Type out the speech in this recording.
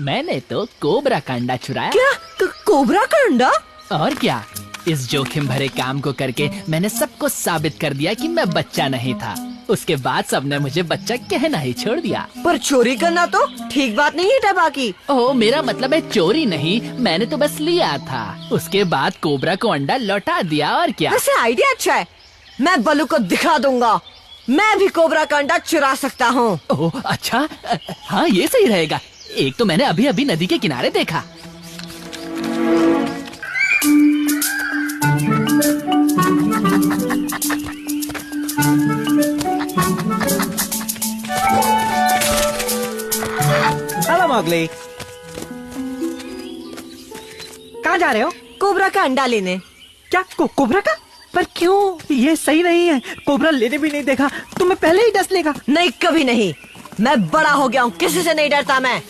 मैंने तो कोबरा का अंडा चुराया। क्या? कोबरा का अंडा? और क्या, इस जोखिम भरे काम को करके मैंने सबको साबित कर दिया कि मैं बच्चा नहीं था। उसके बाद सबने मुझे बच्चा कहना ही छोड़ दिया। पर चोरी करना तो ठीक बात नहीं है टपा की। ओह, मेरा मतलब है चोरी नहीं, मैंने तो बस लिया था। उसके बाद कोबरा को अंडा लौटा दिया। और क्या। वैसे आइडिया अच्छा है, मैं बलू को दिखा दूंगा मैं भी कोबरा का अंडा चुरा सकता हूँ। ओह अच्छा, हाँ ये सही रहेगा। एक तो मैंने अभी अभी नदी के किनारे देखा। हेलो मोगली, कहाँ जा रहे हो? कोबरा का अंडा लेने। क्या कोबरा का? पर क्यों? ये सही नहीं है, कोबरा लेने भी नहीं देखा, तुम्हें पहले ही डस लेगा। नहीं, कभी नहीं। मैं बड़ा हो गया हूँ, किसी से नहीं डरता मैं।